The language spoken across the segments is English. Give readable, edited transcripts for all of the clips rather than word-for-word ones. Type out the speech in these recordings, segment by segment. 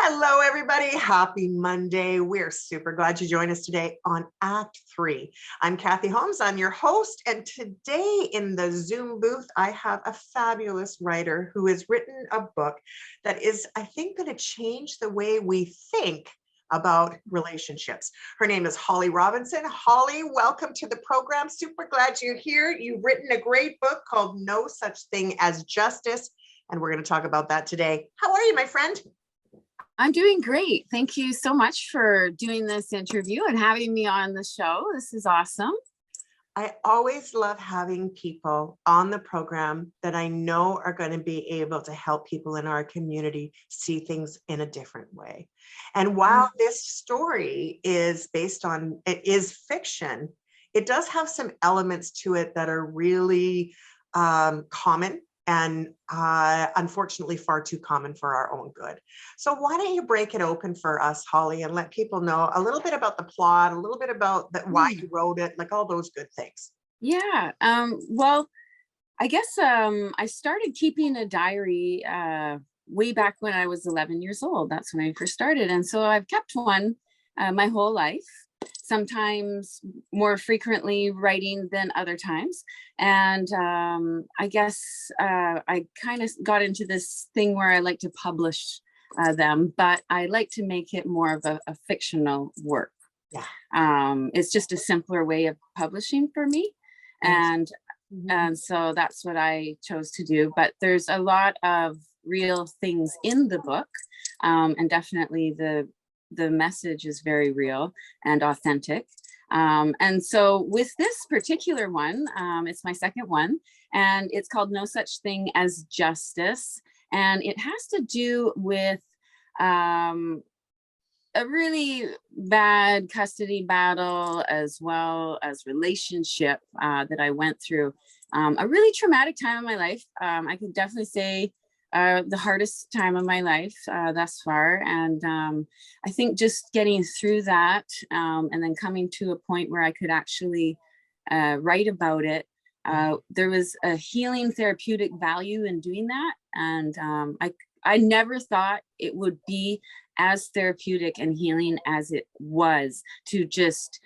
Hello, everybody. Happy Monday. We're super glad you joined us today on Act 3. I'm Kathy Holmes. I'm your host. And today in the Zoom booth, I have a fabulous writer who has written a book that is, I think, going to change the way we think about relationships. Her name is Holly Robinson. Holly, welcome to the program. Super glad you're here. You've written a great book called No Such Thing as Justice. And we're going to talk about that today. How are you, my friend? I'm doing great. Thank you so much for doing this interview and having me on the show. This is awesome. I always love having people on the program that I know are going to be able to help people in our community see things in a different way. And while this story is it is fiction, it does have some elements to it that are really common and unfortunately far too common for our own good. So why don't you break it open for us, Holly, and let people know a little bit about the plot, a little bit about why you wrote it, like all those good things. Yeah. Well, I guess I started keeping a diary way back when I was 11 years old. That's when I first started. And so I've kept one my whole life. Sometimes more frequently writing than other times. And I guess I kind of got into this thing where I like to publish them, but I like to make it more of a fictional work. Yeah. It's just a simpler way of publishing for me. And so that's what I chose to do. But there's a lot of real things in the book, and definitely the message is very real and authentic. And so with this particular one, it's my second one, and it's called No Such Thing as Justice. And it has to do with a really bad custody battle, as well as relationship that I went through. A really traumatic time in my life. I could definitely say the hardest time of my life thus far. And I think just getting through that and then coming to a point where I could actually write about it, there was a healing therapeutic value in doing that. And I never thought it would be as therapeutic and healing as it was to just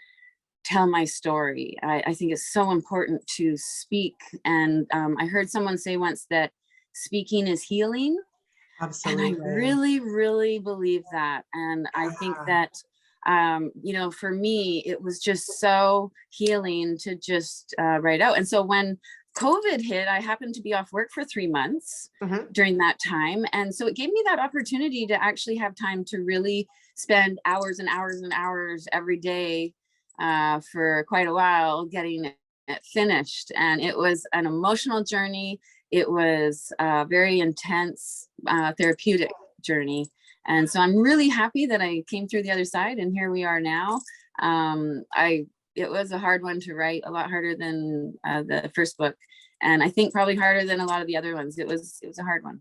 tell my story. I think it's so important to speak. And I heard someone say once that speaking is healing. Absolutely. And I really, really believe that. And I think that, for me, it was just so healing to just write out. And so when COVID hit, I happened to be off work for 3 months during that time. And so it gave me that opportunity to actually have time to really spend hours and hours and hours every day for quite a while getting it finished. And it was an emotional journey. It was a very intense therapeutic journey. And so I'm really happy that I came through the other side, and here we are now. It was a hard one to write, a lot harder than the first book. And I think probably harder than a lot of the other ones. It was a hard one.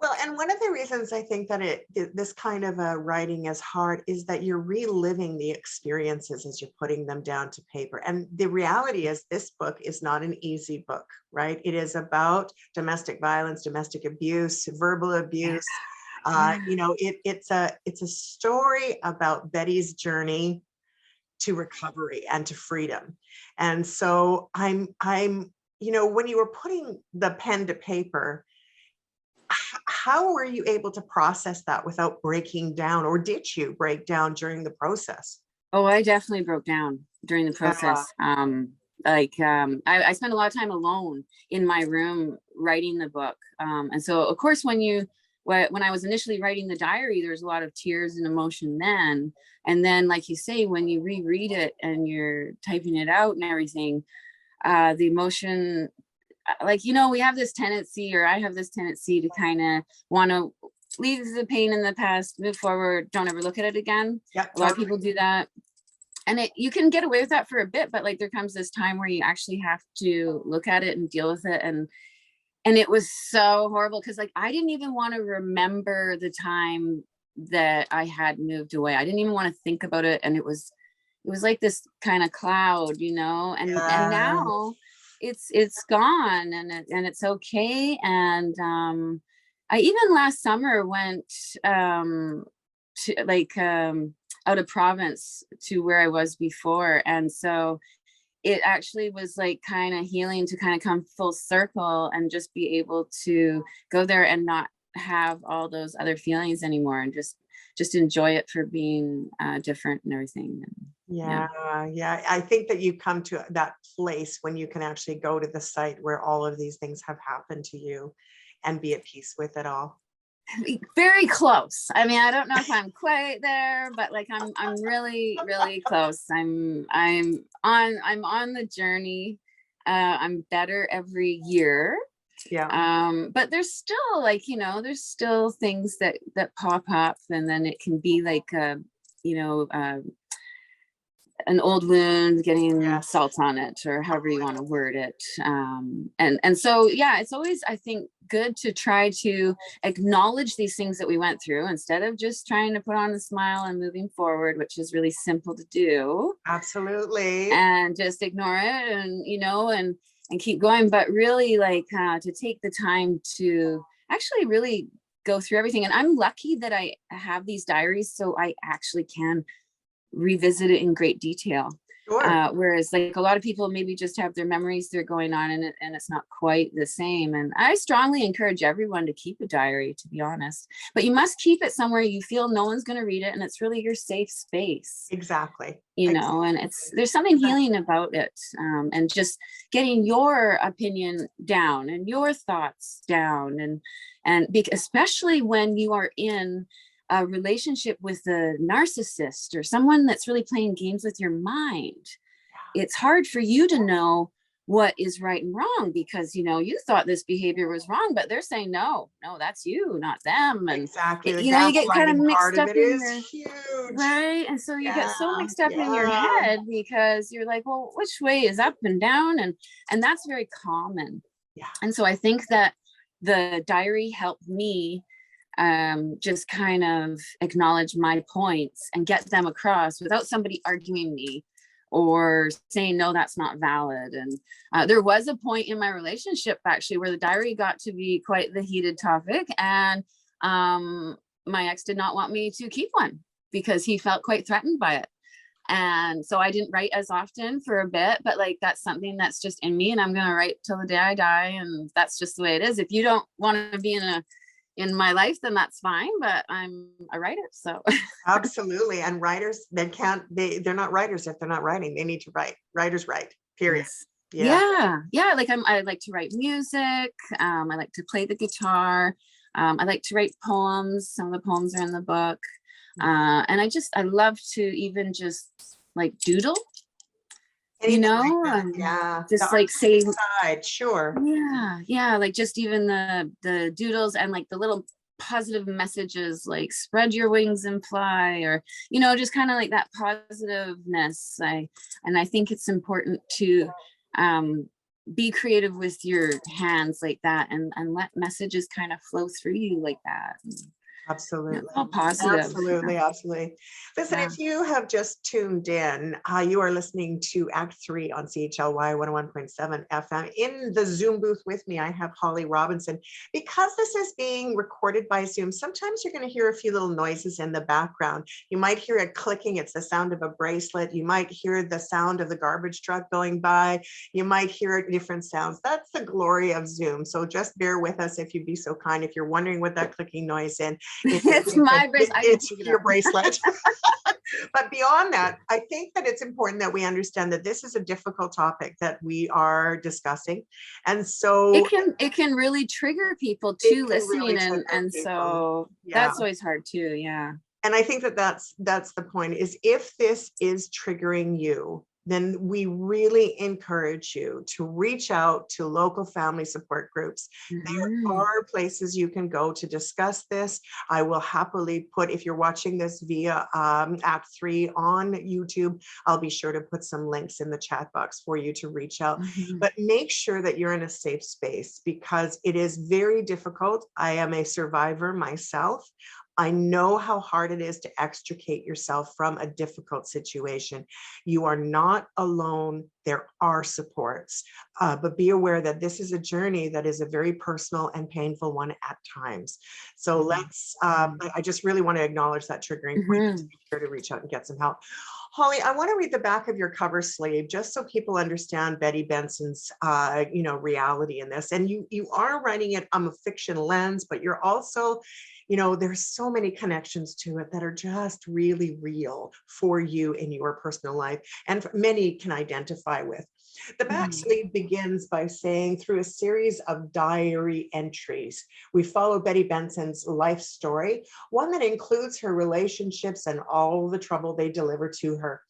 Well, and one of the reasons I think that this kind of writing is hard is that you're reliving the experiences as you're putting them down to paper. And the reality is this book is not an easy book, right? It is about domestic violence, domestic abuse, verbal abuse. It's a story about Betty's journey to recovery and to freedom. And so I'm when you were putting the pen to paper, how were you able to process that without breaking down, or did you break down during the process? Oh, I definitely broke down during the process. I spent a lot of time alone in my room writing the book. And so, of course, when I was initially writing the diary, there's a lot of tears and emotion then. And then, like you say, when you reread it and you're typing it out and everything, the emotion, we have this tendency, or I have this tendency to kind of want to leave the pain in the past, move forward, don't ever look at it again. Yep, a lot of people do that. And you can get away with that for a bit, but there comes this time where you actually have to look at it and deal with it. And it was so horrible because I didn't even want to remember the time that I had moved away. I didn't even want to think about it. And it was like this kind of cloud, and now it's gone, and it's okay. And I even last summer went to like out of province to where I was before. And so it actually was like kind of healing to kind of come full circle and just be able to go there and not have all those other feelings anymore, and just enjoy it for being different and everything. And, Yeah, yeah. I think that you come to that place when you can actually go to the site where all of these things have happened to you and be at peace with it all. very close. I mean, I don't know if I'm quite there, but like I'm really, really close. I'm on the journey. I'm better every year. Yeah. But there's still like, there's still things that pop up, and then it can be like you know, an old wound getting Yes. salt on it, or however you want to word it. And so, yeah, it's always, I think, good to try to acknowledge these things that we went through instead of just trying to put on a smile and moving forward, which is really simple to do, Absolutely. and just ignore it, and and keep going. But really, like, to take the time to actually really go through everything. And I'm lucky that I have these diaries, so I actually can revisit it in great detail. Sure. Whereas like a lot of people maybe just have their memories they're going on in it, and it's not quite the same. And I strongly encourage everyone to keep a diary, to be honest, but you must keep it somewhere you feel no one's going to read it, and it's really your safe space, Exactly. and there's something healing about it. And just getting your opinion down and your thoughts down, and especially when you are in a relationship with a narcissist or someone that's really playing games with your mind, it's hard for you to know what is right and wrong, because you thought this behavior was wrong, but they're saying no, that's you, not them. And Exactly. The you get kind of gaslighting part mixed of up it in is your huge. right. And so you get Yeah. so mixed up in your Yeah. head, because you're like, well, which way is up and down? And that's very common. Yeah. And so I think that the diary helped me just kind of acknowledge my points and get them across without somebody arguing me or saying, no, that's not valid. And there was a point in my relationship actually where the diary got to be quite the heated topic. And my ex did not want me to keep one because he felt quite threatened by it. And so I didn't write as often for a bit, but like, that's something that's just in me, and I'm going to write till the day I die. And that's just the way it is. If you don't want to be in my life, then that's fine, but I'm a writer, so. Absolutely. And writers, they're not writers if they're not writing. They need to write. Writers write, period. Yes. Yeah. Yeah, like I like to write music. I like to play the guitar. I like to write poems. Some of the poems are in the book. And I love to even just like doodle, Anything like that. Yeah. just The like say, artistic side, sure. yeah, like just even the doodles and like the little positive messages, like spread your wings and fly, or just kind of like that positiveness. I think it's important to be creative with your hands like that, and let messages kind of flow through you like that. Absolutely. All positive. Absolutely. Absolutely. Listen, Yeah. if you have just tuned in, you are listening to Act 3 on CHLY 101.7 FM. In the Zoom booth with me, I have Holly Robinson. Because this is being recorded by Zoom, sometimes you're going to hear a few little noises in the background. You might hear it clicking. It's the sound of a bracelet. You might hear the sound of the garbage truck going by. You might hear different sounds. That's the glory of Zoom. So just bear with us if you'd be so kind. If you're wondering what that clicking noise is, It's my bracelet. It's your bracelet. But beyond that, I think that it's important that we understand that this is a difficult topic that we are discussing. And so it can really trigger people too listening. Really and so that's always hard too. Yeah. And I think that that's the point, is if this is triggering you, then we really encourage you to reach out to local family support groups. There are places you can go to discuss this. I will happily put, if you're watching this via Act 3 on YouTube, I'll be sure to put some links in the chat box for you to reach out. But make sure that you're in a safe space, because it is very difficult. I am a survivor myself. I know how hard it is to extricate yourself from a difficult situation. You are not alone. there are supports, but be aware that this is a journey that is a very personal and painful one at times. So let's, I just really want to acknowledge that triggering point, to be sure to reach out and get some help. Holly, I want to read the back of your cover sleeve just so people understand Betty Benson's, reality in this. And you are writing it on a fiction lens, but you're also, there's so many connections to it that are just really real for you in your personal life, and many can identify with. The back sleeve begins by saying, through a series of diary entries, we follow Betty Benson's life story, one that includes her relationships and all the trouble they deliver to her.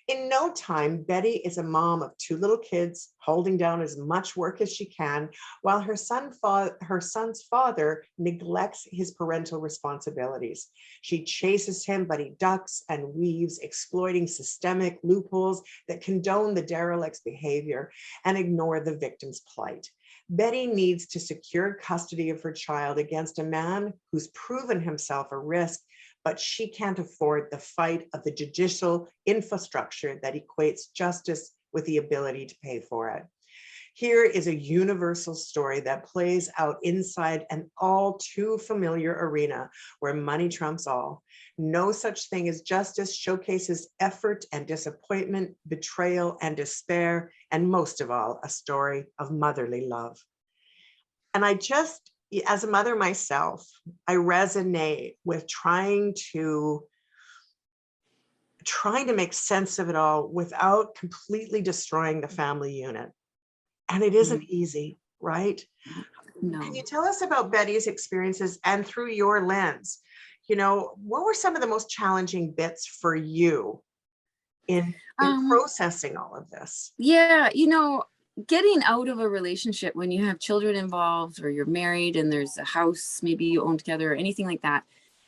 In no time, Betty is a mom of 2 little kids, holding down as much work as she can, while her son's father neglects his parental responsibilities. She chases him, but he ducks and weaves, exploiting systemic loopholes that condone the derelict's behavior and ignore the victim's plight. Betty needs to secure custody of her child against a man who's proven himself a risk, but she can't afford the fight of the judicial infrastructure that equates justice with the ability to pay for it. Here is a universal story that plays out inside an all too familiar arena where money trumps all. No Such Thing as Justice showcases effort and disappointment, betrayal and despair, and most of all, a story of motherly love. And as a mother myself, I resonate with trying to make sense of it all without completely destroying the family unit. And it isn't easy, right? No. Can you tell us about Betty's experiences, and through your lens, what were some of the most challenging bits for you in processing all of this? Yeah, getting out of a relationship when you have children involved, or you're married and there's a house maybe you own together or anything like that,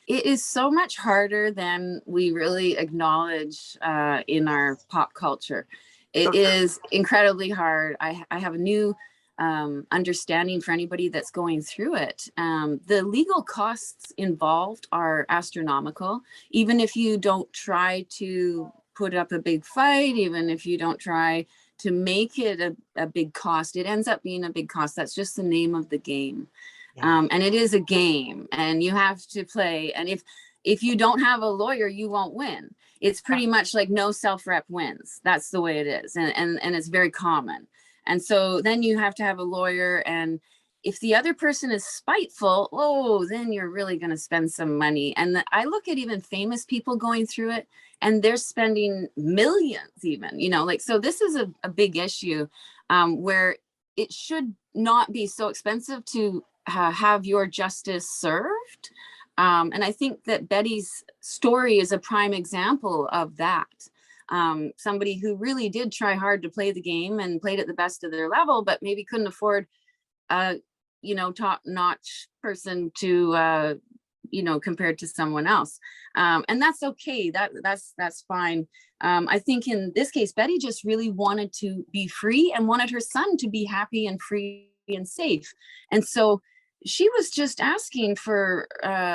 it is so much harder than we really acknowledge in our pop culture. It is incredibly hard. I have a new understanding for anybody that's going through it. The legal costs involved are astronomical. Even if you don't try to put up a big fight, even if you don't try to make it a big cost, it ends up being a big cost. That's just the name of the game. Yeah. And it is a game, and you have to play. And if you don't have a lawyer, you won't win. It's pretty much like no self-rep wins. That's the way it is. And it's very common. And so then you have to have a lawyer. And if the other person is spiteful, then you're really going to spend some money. And I look at even famous people going through it, and they're spending millions even, so this is a big issue where it should not be so expensive to have your justice served. And I think that Betty's story is a prime example of that. Somebody who really did try hard to play the game and played at the best of their level, but maybe couldn't afford a, top-notch person to, compared to someone else. And that's okay. That's fine. I think in this case, Betty just really wanted to be free and wanted her son to be happy and free and safe. And so she was just asking for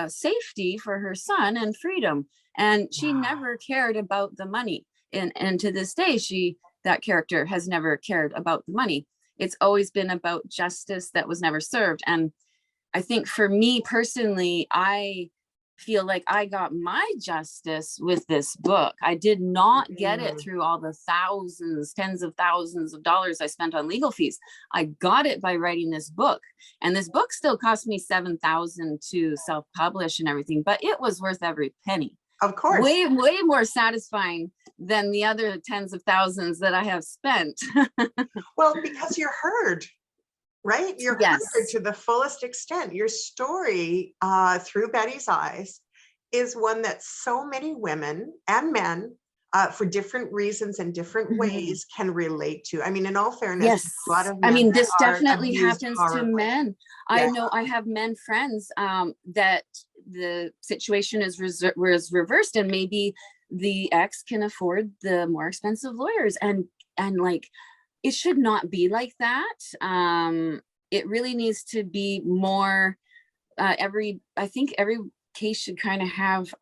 safety for her son and freedom. And she never cared about the money. And to this day, that character has never cared about the money. It's always been about justice that was never served. And I think for me personally, I feel like I got my justice with this book. I did not get it through all the tens of thousands of dollars I spent on legal fees. I got it by writing this book. And this book still cost me $7,000 to self-publish and everything, but it was worth every penny. Of course. Way more satisfying than the other tens of thousands that I have spent. Well, because you're heard. Right? You're heard to the fullest extent. Your story through Betty's eyes is one that so many women and men for different reasons and different ways can relate to. I mean, in all fairness, a lot of men this definitely happens to men. Yeah. I know I have men friends that the situation was reversed, and maybe the ex can afford the more expensive lawyers, and like, it should not be like that. It really needs to be more, I think every case should kind of have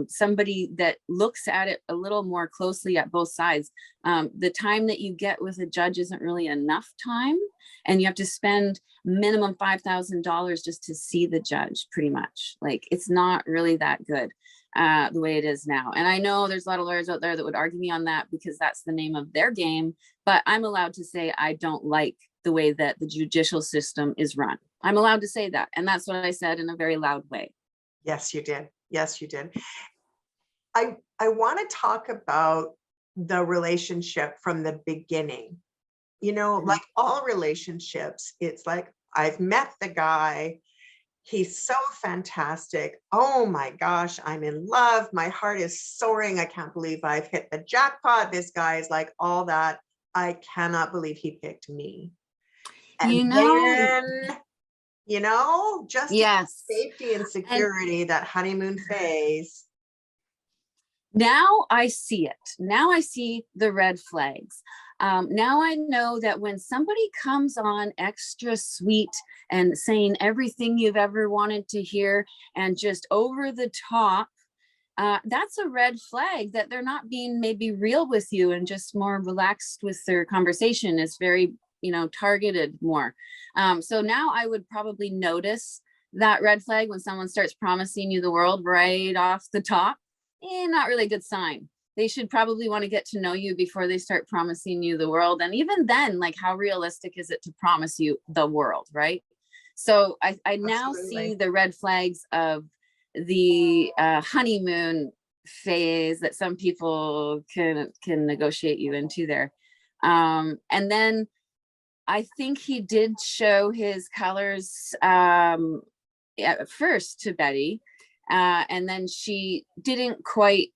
somebody that looks at it a little more closely at both sides. The time that you get with a judge isn't really enough time, and you have to spend minimum $5,000 just to see the judge, pretty much. Like, it's not really that good the way it is now. And I know there's a lot of lawyers out there that would argue me on that because that's the name of their game, but I'm allowed to say I don't like the way that the judicial system is run. I'm allowed to say that. And that's what I said in a very loud way. Yes, you did. Yes, you did. I want to talk about the relationship from the beginning. You know, like all relationships, it's like, I've met the guy. He's so fantastic. Oh my gosh, I'm in love. My heart is soaring. I can't believe I've hit the jackpot. This guy is like all that. I cannot believe he picked me. And then, just yes, safety and security, that honeymoon phase. Now I see it. Now I see the red flags. Now I know that when somebody comes on extra sweet and saying everything you've ever wanted to hear and just over the top, that's a red flag that they're not being maybe real with you and just more relaxed with their conversation. It's very, targeted more. So now I would probably notice that red flag when someone starts promising you the world right off the top. Not really a good sign. They should probably want to get to know you before they start promising you the world. And even then, like, how realistic is it to promise you the world, right? So I now see the red flags of the honeymoon phase that some people can negotiate you into there. And then I think he did show his colors at first to Betty. And then she didn't quite,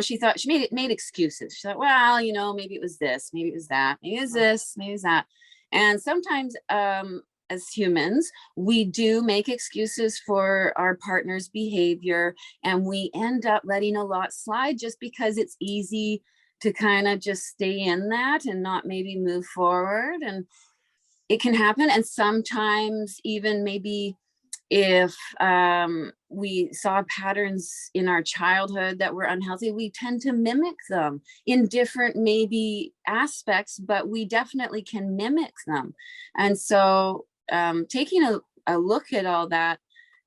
she thought she made excuses. She thought, well, maybe it was this, maybe it was that, maybe it was this, maybe it was that. And sometimes as humans, we do make excuses for our partner's behavior, and we end up letting a lot slide just because it's easy to kind of just stay in that and not maybe move forward. And it can happen. And sometimes even maybe if we saw patterns in our childhood that were unhealthy, we tend to mimic them in different maybe aspects, but we definitely can mimic them. And so taking a look at all that,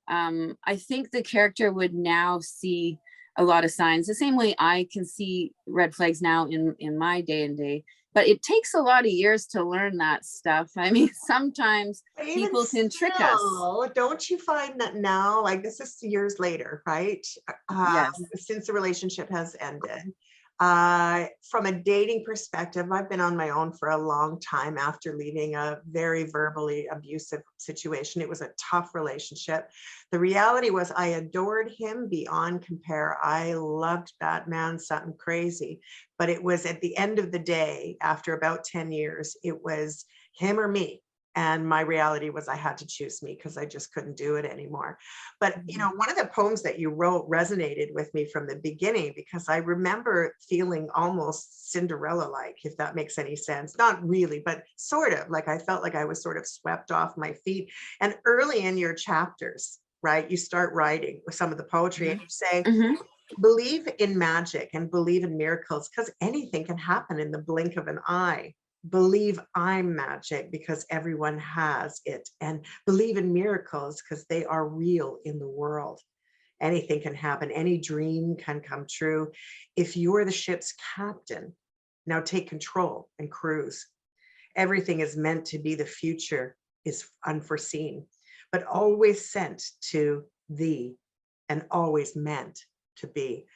I think the character would now see a lot of signs the same way I can see red flags now in my day and day. But it takes a lot of years to learn that stuff. I mean, sometimes people can trick us. Don't you find that now, like, this is years later, right? Yes. Since the relationship has ended. From a dating perspective, I've been on my own for a long time after leaving a very verbally abusive situation. It was a tough relationship. The reality was I adored him beyond compare. I loved that man, something crazy. But it was at the end of the day, after about 10 years, it was him or me. And my reality was I had to choose me because I just couldn't do it anymore. But, one of the poems that you wrote resonated with me from the beginning, because I remember feeling almost Cinderella-like, if that makes any sense. Not really, but sort of, like I felt like I was sort of swept off my feet. And early in your chapters, right, you start writing with some of the poetry and you say, believe in magic and believe in miracles because anything can happen in the blink of an eye. Believe I'm magic because everyone has it, and believe in miracles because they are real in the world. Anything can happen. Any dream can come true. If you're the ship's captain, now take control and cruise. Everything is meant to be. The future is unforeseen, but always sent to thee and always meant to be.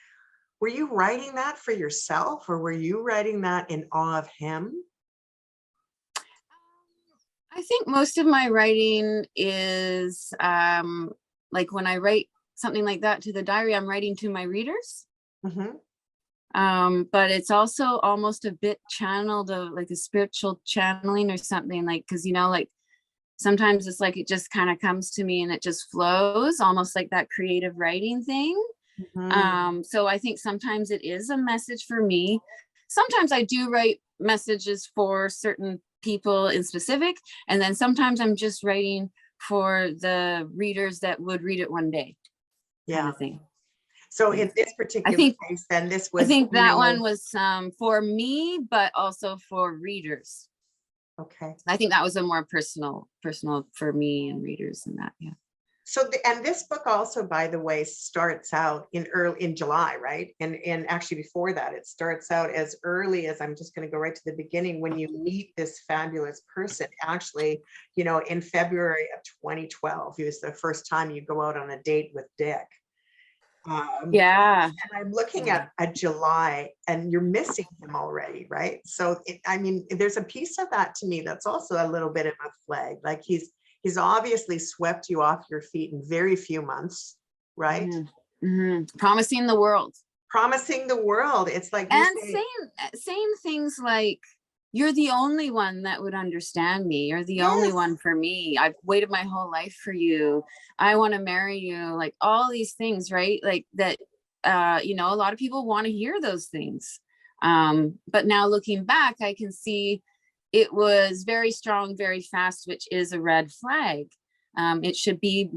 Were you writing that for yourself, or were you writing that in awe of him? I think most of my writing is like when I write something like that to the diary, I'm writing to my readers. But it's also almost a bit channeled of like a spiritual channeling or something, like, because like sometimes it's like it just kind of comes to me and it just flows, almost like that creative writing thing. So I think sometimes it is a message for me. Sometimes I do write messages for certain people in specific, and then sometimes I'm just writing for the readers that would read it one day. kind Yeah. of thing. So Yeah. in this I particular think case, then this I was, think you that one know, was for me, but also for readers. okay. I think that was a more personal for me and readers and that. Yeah. So, and this book also, by the way, starts out in July, right? And actually before that, it starts out as early as, I'm just going to go right to the beginning, when you meet this fabulous person. Actually, you know, in February of 2012, it was the first time you go out on a date with Dick. Yeah. And I'm looking at July, and you're missing him already, right? So, I mean, there's a piece of that to me that's also a little bit of a flag. Like he's obviously swept you off your feet in very few months, right? Promising the world. Promising the world. It's like you And say, saying things like, you're the only one that would understand me. You're the only yes, one for me. I've waited my whole life for you. I want to marry you. Like all these things, right? Like that, you know, a lot of people want to hear those things. But now looking back, I can see it was very strong, very fast, which is a red flag. It should be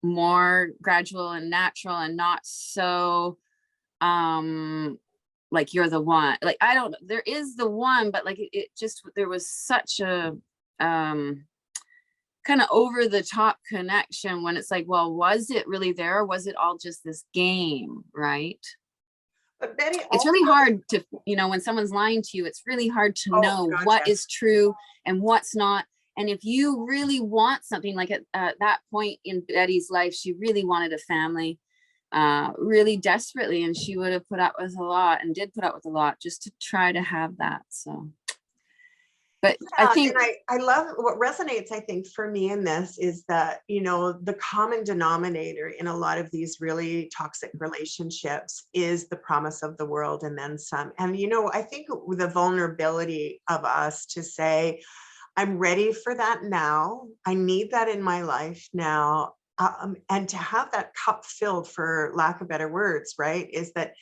more gradual and natural and not so, like you're the one. Like I don't, there is the one, but like it just, there was such a kind of over the top connection when it's like, well, was it really there, or was it all just this game, right? but Betty It's also, really hard to, you know, when someone's lying to you, it's really hard to oh know God, what yes. is true and what's not. And if you really want something, like at that point in Betty's life, she really wanted a family, really desperately, and she would have put up with a lot, and did put up with a lot, just to try to have that. So, but I Yeah, think, and I love what resonates, I think, for me in this is that, you know, the common denominator in a lot of these really toxic relationships is the promise of the world and then some. And, you know, I think the vulnerability of us to say, I'm ready for that now. I need that in my life now. And to have that cup filled, for lack of better words, right, is that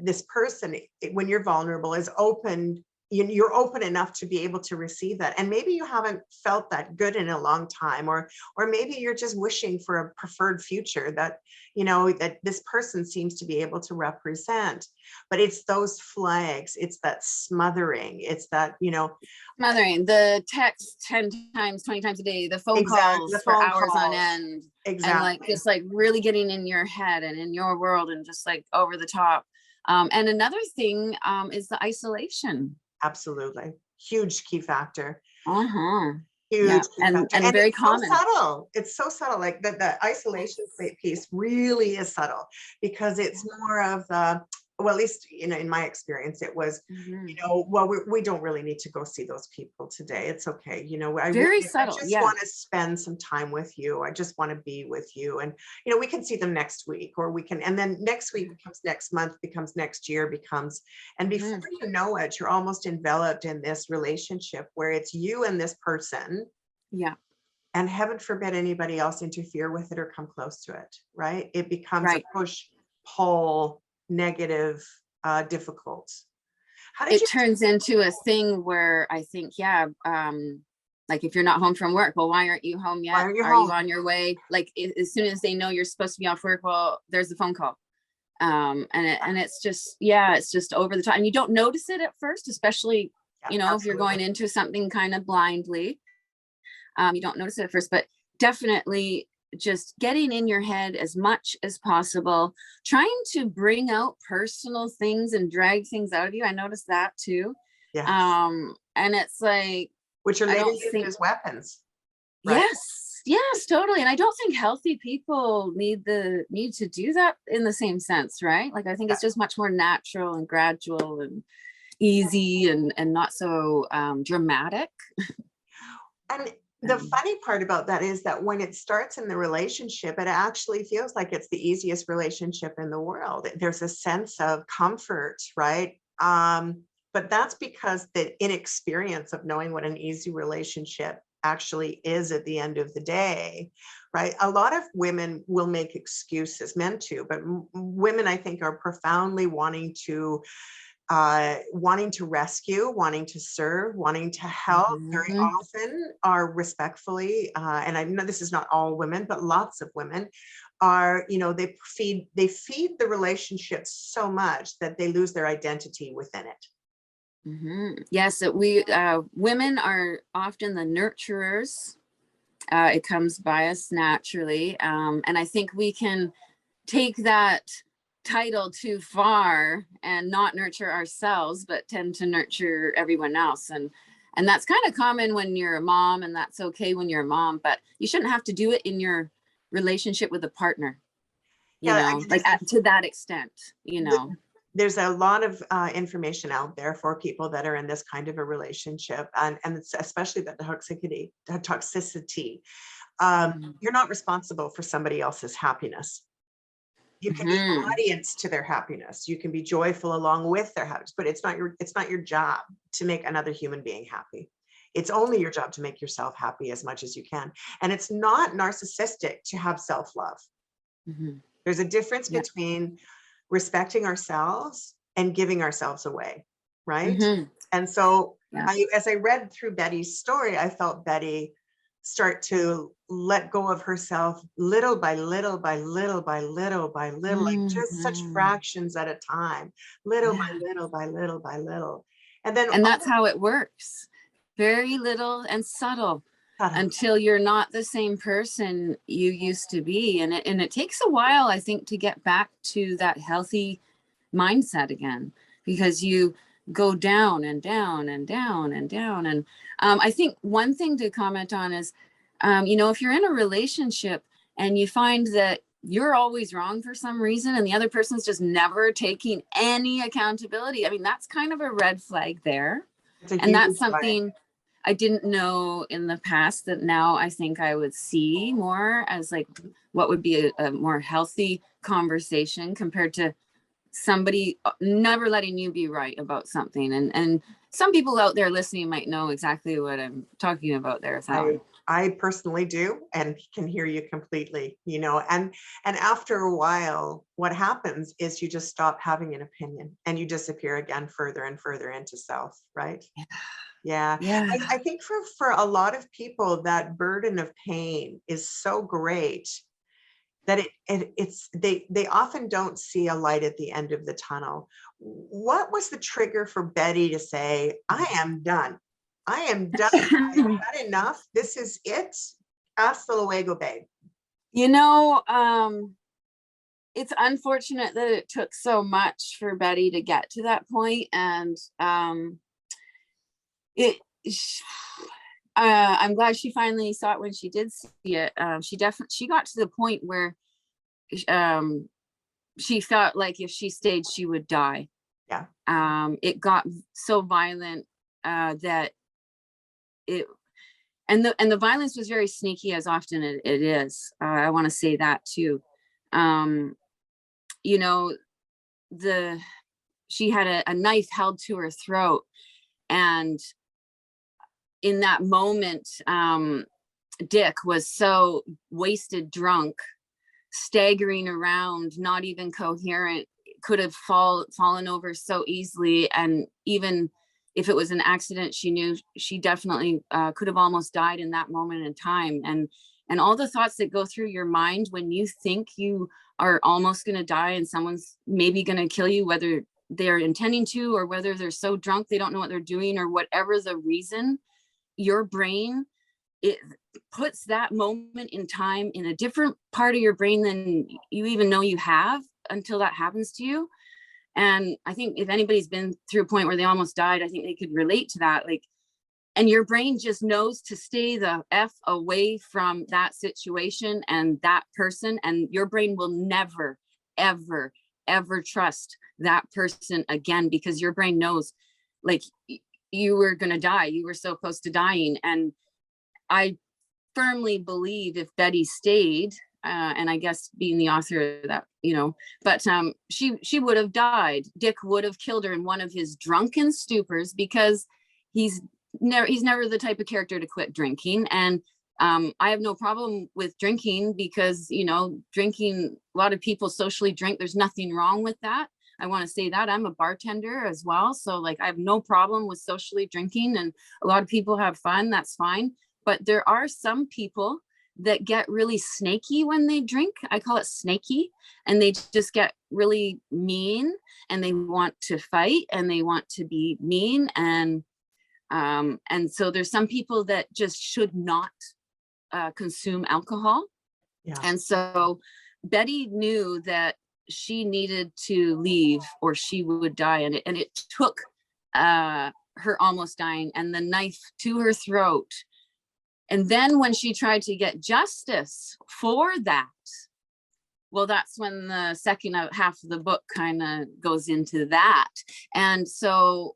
this person, when you're vulnerable, is open. You're open enough to be able to receive that, and maybe you haven't felt that good in a long time, or maybe you're just wishing for a preferred future that, you know, that this person seems to be able to represent. But it's those flags, it's that smothering, it's that, you know, smothering the text 10 times, 20 times a day, the phone exactly, calls the for phone hours on calls, end, and like exactly. just like really getting in your head and in your world and just like over the top. And another thing is the isolation. Absolutely. Huge key factor. Uh-huh. Yeah. Huge key factor. And And very it's so common. subtle. It's so subtle. Like the isolation piece really is subtle, because it's more of the, well, at least, you know, in my experience, it was, you know, well, we don't really need to go see those people today. It's okay. You know, Very I subtle. just Yeah. want to spend some time with you. I just want to be with you. And, you know, we can see them next week, or we can, and then next week becomes next month, becomes next year, becomes, and before you know it, you're almost enveloped in this relationship where it's you and this person. Yeah. And heaven forbid anybody else interfere with it or come close to it, right? It becomes a Right. push, pull, negative, difficult. How did It you, turns into a thing where I think, yeah, like if you're not home from work, well, why aren't you home why yet? are you Are you home? on your way? Like as soon as they know you're supposed to be off work, well, there's a phone call. And it's just, yeah, it's just over the top, and you don't notice it at first, especially, Yeah, you know, if you're absolutely. going into something kind of blindly. You don't notice it at first, but definitely just getting in your head as much as possible, trying to bring out personal things and drag things out of you. I noticed that too. Yes. And it's like, Which are I later don't used think, as weapons, right? yes, totally. And I don't think healthy people need to do that in the same sense, right? Like I think Yeah. it's just much more natural and gradual and easy and not so dramatic. And the funny part about that is that when it starts in the relationship, it actually feels like it's the easiest relationship in the world. There's a sense of comfort, right? But that's because the inexperience of knowing what an easy relationship actually is at the end of the day, right? A lot of women will make excuses, men too, but women, I think, are profoundly wanting to rescue, wanting to serve, wanting to help, very often are respectfully, and I know this is not all women, but lots of women are, you know, they feed the relationship so much that they lose their identity within it. Yes, we women are often the nurturers. It comes by us naturally, and I think we can take that title too far and not nurture ourselves, but tend to nurture everyone else. And that's kind of common when you're a mom, and that's okay when you're a mom, but you shouldn't have to do it in your relationship with a partner, you Yeah, I know, mean, like to that extent, you know. there's a lot of information out there for people that are in this kind of a relationship, and it's especially the toxicity. You're not responsible for somebody else's happiness. You can be audience to their happiness. You can be joyful along with their happiness, but it's not your job to make another human being happy. It's only your job to make yourself happy as much as you can. And it's not narcissistic to have self-love. There's a difference between respecting ourselves and giving ourselves away, right? And so as I read through Betty's story, I felt Betty start to let go of herself little by little by little by little by little, like just such fractions at a time, little by little by little by little. And that's how it works. Very little and subtle until you're not the same person you used to be. And it takes a while, I think, to get back to that healthy mindset again, because you go down and down and down and down. And I think one thing to comment on is, you know, if you're in a relationship and you find that you're always wrong for some reason and the other person's just never taking any accountability, I mean, that's kind of a red flag there. And that's something I didn't know in the past that now I think I would see more as like what would be a more healthy conversation compared to somebody never letting you be right about something. And some people out there listening might know exactly what I'm talking about there. I personally do, and can hear you completely, you know, and after a while, what happens is you just stop having an opinion and you disappear again further and further into self, right? Yeah. I think for a lot of people, that burden of pain is so great that they often don't see a light at the end of the tunnel. What was the trigger for Betty to say, I am done? I am done. I've had enough. This is it. Hasta luego, babe. You know, it's unfortunate that it took so much for Betty to get to that point. And I'm glad she finally saw it when she did see it. She got to the point where she felt like if she stayed, she would die. Yeah. It got so violent that the violence was very sneaky, as often it is. I want to say that too. You know, she had a knife held to her throat, and in that moment, Dick was so wasted, drunk, staggering around, not even coherent, could have fallen over so easily. And even if it was an accident, she knew she definitely could have almost died in that moment in time. And all the thoughts that go through your mind when you think you are almost going to die and someone's maybe going to kill you, whether they're intending to or whether they're so drunk they don't know what they're doing, or whatever the reason, your brain, it puts that moment in time in a different part of your brain than you even know you have until that happens to you. And I think if anybody's been through a point where they almost died, I think they could relate to that. Like, and your brain just knows to stay the F away from that situation and that person. And your brain will never, ever, ever trust that person again, because your brain knows, like, you were going to die. You were so close to dying. And I firmly believe if Betty stayed, and I guess being the author of that, you know, but she would have died. Dick would have killed her in one of his drunken stupors, because he's never the type of character to quit drinking. And I have no problem with drinking, because, you know, drinking, a lot of people socially drink. There's nothing wrong with that. I want to say that I'm a bartender as well. So like, I have no problem with socially drinking, and a lot of people have fun. That's fine. But there are some people that get really snaky when they drink. I call it snaky, and they just get really mean, and they want to fight, and they want to be mean. And so there's some people that just should not consume alcohol. Yeah. And so Betty knew that she needed to leave or she would die. And it took her almost dying and the knife to her throat. And then when she tried to get justice for that, well, that's when the second half of the book kind of goes into that. And so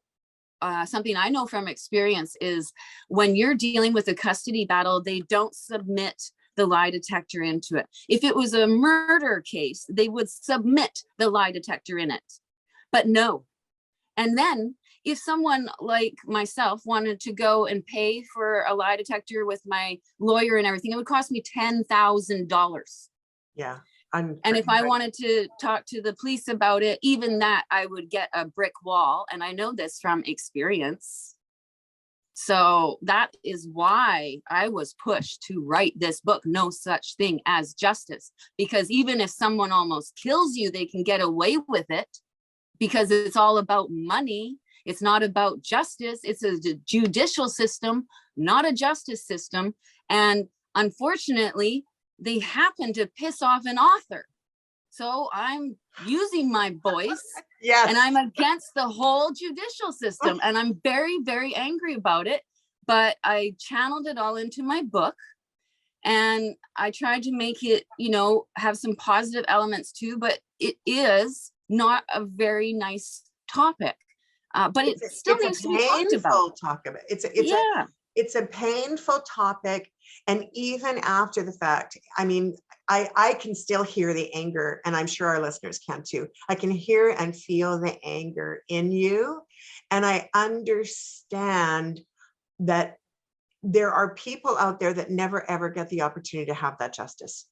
something I know from experience is when you're dealing with a custody battle, they don't submit the lie detector into it. If it was a murder case, they would submit the lie detector in it, but no. And then if someone like myself wanted to go and pay for a lie detector with my lawyer and everything, it would cost me $10,000. Yeah. And if I wanted to talk to the police about it, even that, I would get a brick wall. And I know this from experience. So that is why I was pushed to write this book, No Such Thing as Justice, because even if someone almost kills you, they can get away with it because it's all about money. It's not about justice. It's a judicial system, not a justice system. And unfortunately, they happen to piss off an author. So I'm using my voice. Yes. And I'm against the whole judicial system. And I'm very, very angry about it. But I channeled it all into my book. And I tried to make it, have some positive elements too. But it is not a very nice topic. But it still needs to be talked about. It's a painful topic. And even after the fact, I mean, I can still hear the anger, and I'm sure our listeners can too. I can hear and feel the anger in you. And I understand that there are people out there that never, ever get the opportunity to have that justice.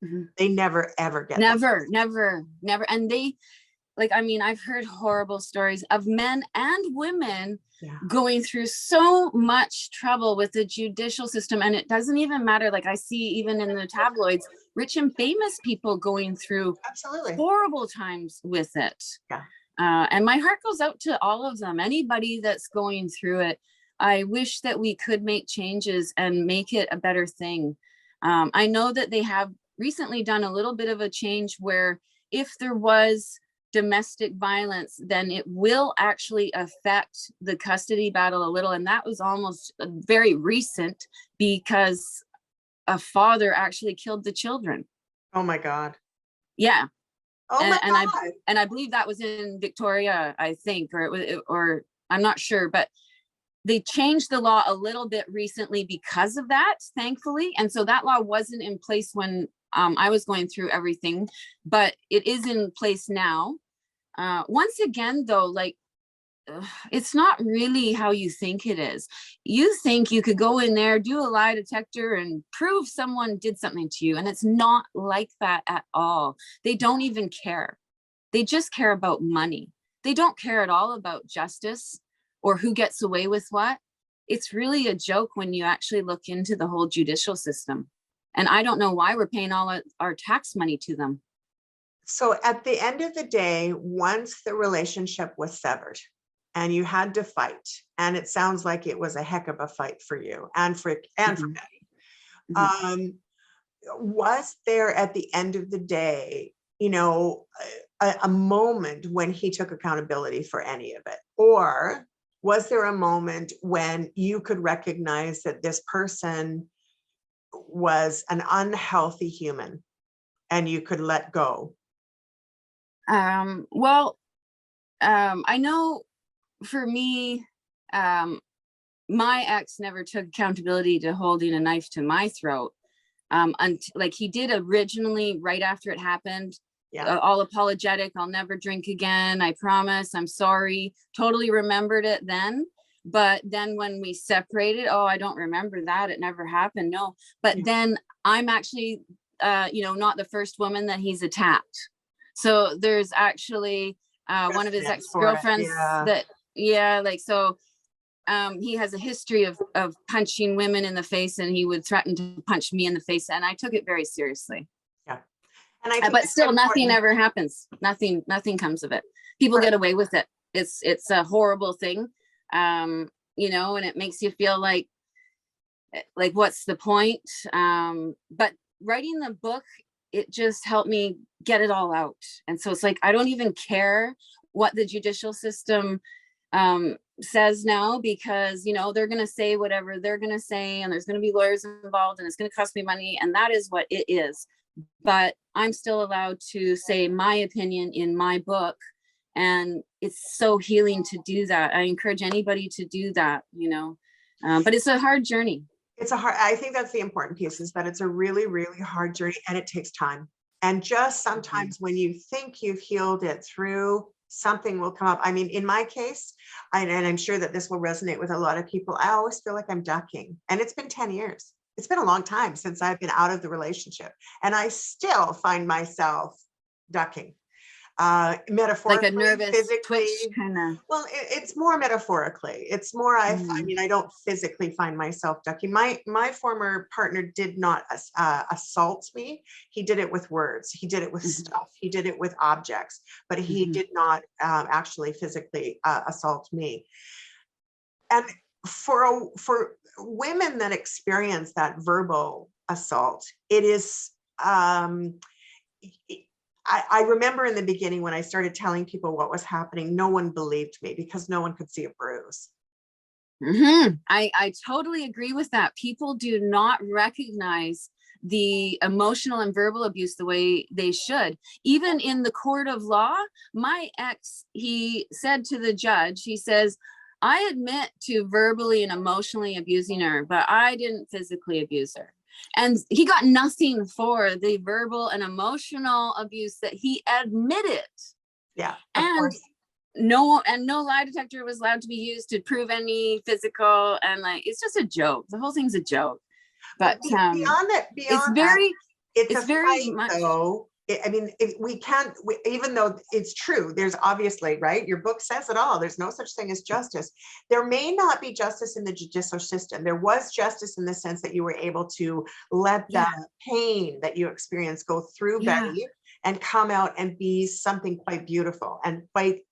Mm-hmm. They never, ever get never. And I've heard horrible stories of men and women going through so much trouble with the judicial system. And it doesn't even matter. Like I see even in the tabloids, rich and famous people going through horrible times with it. Yeah. And my heart goes out to all of them. Anybody that's going through it. I wish that we could make changes and make it a better thing. I know that they have recently done a little bit of a change where if there was domestic violence, then it will actually affect the custody battle a little. And that was almost very recent because a father actually killed the children. Oh my God. Yeah. Oh my God. And I believe that was in Victoria, I think, or I'm not sure, but they changed the law a little bit recently because of that, thankfully. And so that law wasn't in place when I was going through everything, but it is in place now. Once again, though, it's not really how you think it is. You think you could go in there, do a lie detector and prove someone did something to you. And it's not like that at all. They don't even care. They just care about money. They don't care at all about justice or who gets away with what. It's really a joke when you actually look into the whole judicial system. And I don't know why we're paying all our tax money to them. So at the end of the day, once the relationship was severed and you had to fight, and it sounds like it was a heck of a fight for you and for Betty, was there at the end of the day, a moment when he took accountability for any of it? Or was there a moment when you could recognize that this person was an unhealthy human and you could let go? I know for me, my ex never took accountability to holding a knife to my throat. Like he did originally right after it happened. Yeah. All apologetic. I'll never drink again. I promise. I'm sorry. Totally remembered it then. But then when we separated, I don't remember that. It never happened. No. But then I'm actually, not the first woman that he's attacked. So there's actually one of his ex-girlfriends he has a history of punching women in the face, and he would threaten to punch me in the face. And I took it very seriously. Yeah. And I think but it's still nothing important. ever happens. Nothing comes of it. People Right. get away with it. It's a horrible thing. You know, and it makes you feel like what's the point? But writing the book, it just helped me get it all out. And so it's like, I don't even care what the judicial system says now, because, you know, they're going to say whatever they're going to say, and there's going to be lawyers involved, and it's going to cost me money, and that is what it is. But I'm still allowed to say my opinion in my book, and it's so healing to do that. I encourage anybody to do that, you know, but it's a hard journey. I think that's the important piece, is that it's a really, really hard journey, and it takes time. And just sometimes when you think you've healed it through, something will come up. I mean, in my case, and I'm sure that this will resonate with a lot of people, I always feel like I'm ducking. And it's been 10 years. It's been a long time since I've been out of the relationship. And I still find myself ducking. Metaphorically, like a nervous physically, kind of. well, it's more metaphorically. It's more, I mean, I don't physically find myself ducking. My former partner did not assault me. He did it with words. He did it with stuff. He did it with objects, but he did not actually physically assault me. And for women that experience that verbal assault, it is, I remember in the beginning when I started telling people what was happening, no one believed me because no one could see a bruise. I totally agree with that. People do not recognize the emotional and verbal abuse the way they should. Even in the court of law, my ex, he said to the judge, he says, I admit to verbally and emotionally abusing her, but I didn't physically abuse her. And he got nothing for the verbal and emotional abuse that he admitted. Yeah. And no lie detector was allowed to be used to prove any physical, and like, it's just a joke. The whole thing's a joke. But beyond that, it's very much, though. I mean, we can't, even though it's true, there's obviously, right? Your book says it all. There's no such thing as justice. There may not be justice in the judicial system. There was justice in the sense that you were able to let that pain that you experienced go through Betty and come out and be something quite beautiful and quite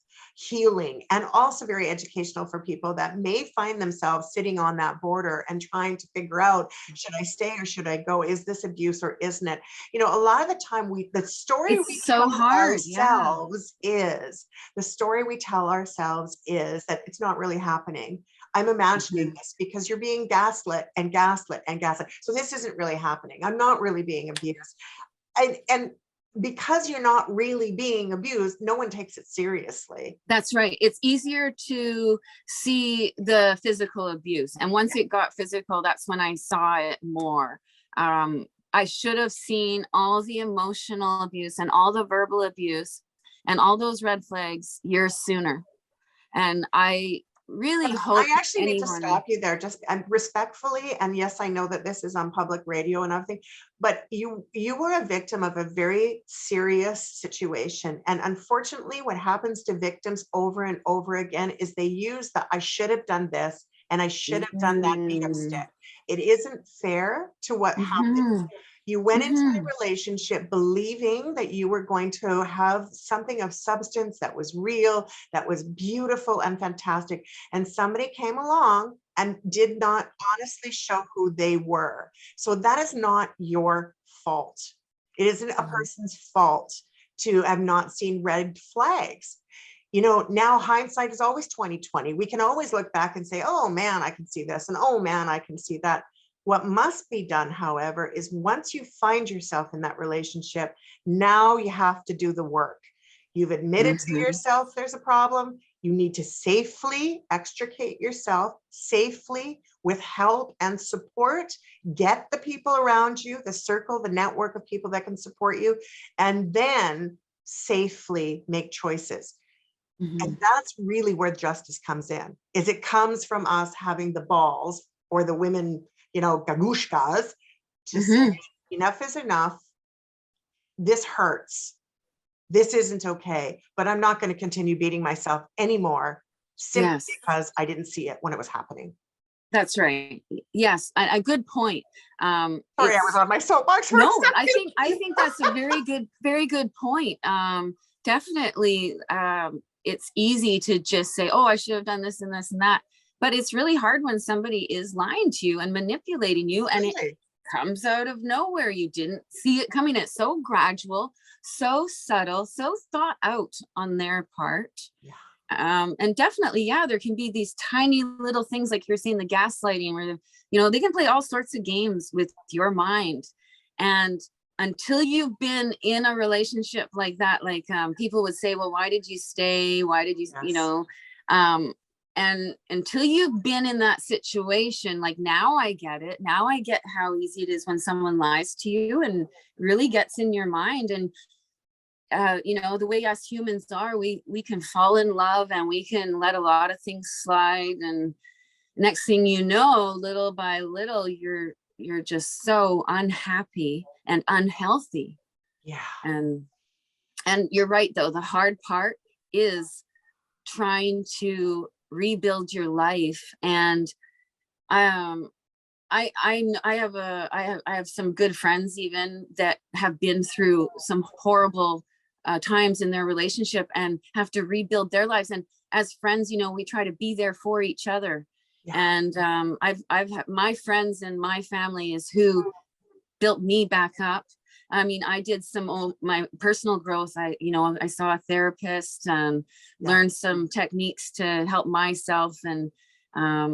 healing, and also very educational for people that may find themselves sitting on that border and trying to figure out, should I stay or should I go? Is this abuse or isn't it? You know, a lot of the time the story we tell ourselves is that it's not really happening. I'm imagining this because you're being gaslit and gaslit and gaslit. So this isn't really happening. I'm not really being abused. And because you're not really being abused, no one takes it seriously. That's right. It's easier to see the physical abuse. And once it got physical, that's when I saw it more. I should have seen all the emotional abuse and all the verbal abuse and all those red flags years sooner. And I really hope I actually need to stop you there, just respectfully. And yes, I know that this is on public radio and everything, but you were a victim of a very serious situation. And unfortunately, what happens to victims over and over again is they use the I should have done this and I should have done that beat up stick. It isn't fair to what happened. You went into the relationship believing that you were going to have something of substance that was real, that was beautiful and fantastic. And somebody came along and did not honestly show who they were. So that is not your fault. It isn't a person's fault to have not seen red flags. You know, now hindsight is always 20/20. We can always look back and say, oh man, I can see this. And oh man, I can see that. What must be done, however, is once you find yourself in that relationship, now you have to do the work. You've admitted to yourself there's a problem. You need to safely extricate yourself, safely, with help and support. Get the people around you, the circle, the network of people that can support you, and then safely make choices. And that's really where justice comes in, is it comes from us having the balls, or the women, you know, gagushkas, to say enough is enough. This hurts. This isn't okay, but I'm not going to continue beating myself anymore simply Yes. because I didn't see it when it was happening. That's right. Yes, a good point. Sorry, I was on my soapbox for a No, second. I think that's a very good point. Definitely, it's easy to just say, "Oh, I should have done this and this and that," but it's really hard when somebody is lying to you and manipulating you, and it comes out of nowhere. You didn't see it coming. It's so gradual, so subtle, so thought out on their part. Yeah. And definitely, yeah, there can be these tiny little things like you're saying, the gaslighting, where they can play all sorts of games with your mind. And until you've been in a relationship like that, like people would say, well, why did you stay? Why did you, Yes. And until you've been in that situation, like, now I get it. Now I get how easy it is when someone lies to you and really gets in your mind. And the way us humans are, we can fall in love and we can let a lot of things slide, and next thing you know, little by little, you're just so unhappy and unhealthy. Yeah. And you're right, though, the hard part is trying to rebuild your life. And I have some good friends even that have been through some horrible times in their relationship and have to rebuild their lives. And as friends, we try to be there for each other. Yeah. And I've had my friends and my family is who built me back up. I mean, I did my personal growth. I saw a therapist and learned some techniques to help myself, and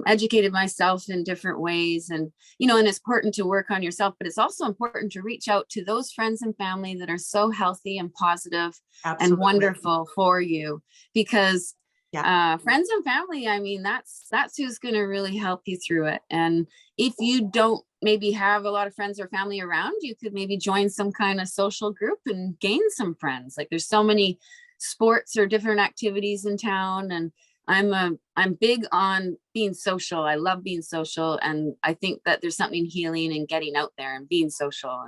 educated myself in different ways. And it's important to work on yourself, but it's also important to reach out to those friends and family that are so healthy and positive and wonderful for you, because friends and family, I mean, that's who's going to really help you through it. And if you don't maybe have a lot of friends or family around, you could maybe join some kind of social group and gain some friends. Like, there's so many sports or different activities in town, and I'm big on being social. I love being social, and I think that there's something healing in getting out there and being social.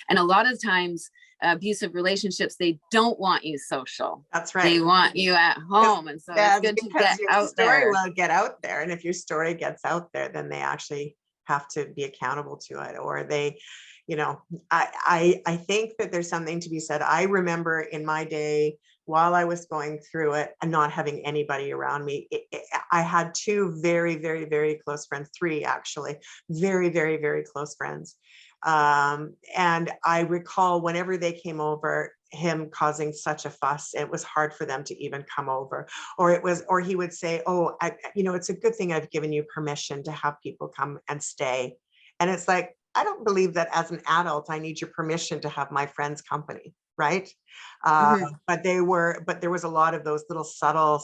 And a lot of times, abusive relationships, they don't want you social. That's right. They want you at home, and so it's good to get out there. Your story will get out there, and if your story gets out there, then they actually have to be accountable to it, or they, I think that there's something to be said. I remember in my day, while I was going through it and not having anybody around me, I had two very, very, very close friends, three actually, very, very, very close friends. And I recall whenever they came over, him causing such a fuss, it was hard for them to even come over. Or he would say, oh, it's a good thing I've given you permission to have people come and stay. And it's like, I don't believe that as an adult, I need your permission to have my friends' company. Right. But there was a lot of those little subtle,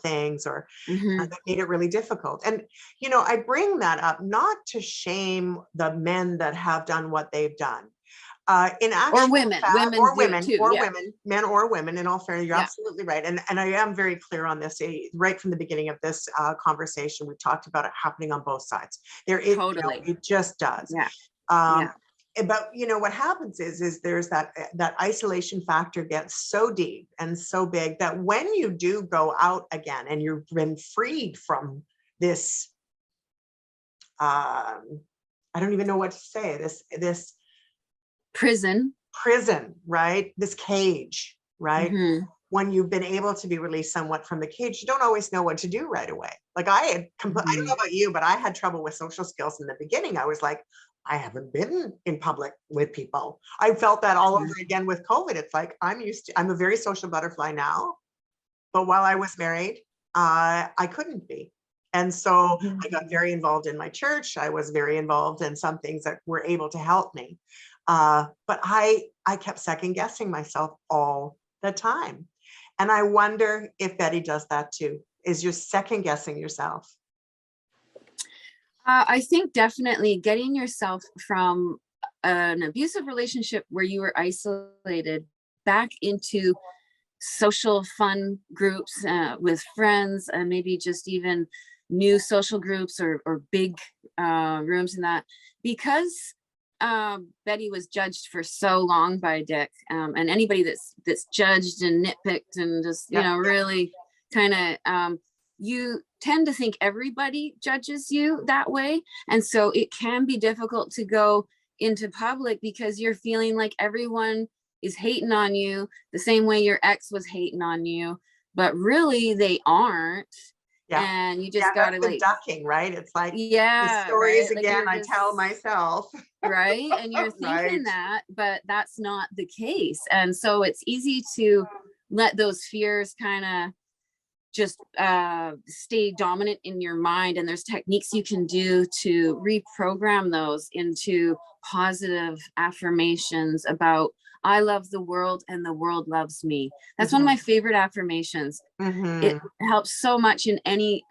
things, or that made it really difficult. And, I bring that up not to shame the men that have done what they've done. In actual or women, fact, women too, men or women, in all fairness, you're absolutely right. And I am very clear on this. Right from the beginning of this conversation, we talked about it happening on both sides. There is, totally. It just does. Yeah. But what happens is there's that isolation factor gets so deep and so big that when you do go out again and you've been freed from this, I don't even know what to say, this prison, right? This cage, right? When you've been able to be released somewhat from the cage, you don't always know what to do right away. Like I don't know about you, but I had trouble with social skills in the beginning. I was like, I haven't been in public with people. I felt that all over again with COVID. It's like, I'm a very social butterfly now, but while I was married, I couldn't be. And so I got very involved in my church. I was very involved in some things that were able to help me. But I kept second guessing myself all the time. And I wonder if Betty does that too. Is you're second guessing yourself? I think definitely getting yourself from an abusive relationship where you were isolated back into social fun groups with friends, and maybe just even new social groups or big rooms in that, because Betty was judged for so long by Dick, and anybody that's judged and nitpicked and just really kind of, you tend to think everybody judges you that way. And so it can be difficult to go into public because you're feeling like everyone is hating on you the same way your ex was hating on you, but really they aren't. Yeah. And you Yeah, just that's gotta the like, ducking, right? It's like the yeah, stories right. Like again you're I just, tell myself. right. And you're Right. thinking that, but that's not the case. And so it's easy to let those fears kind of just stay dominant in your mind. And there's techniques you can do to reprogram those into positive affirmations about, I love the world and the world loves me. That's one of my favorite affirmations. It Mm-hmm. helps so much in any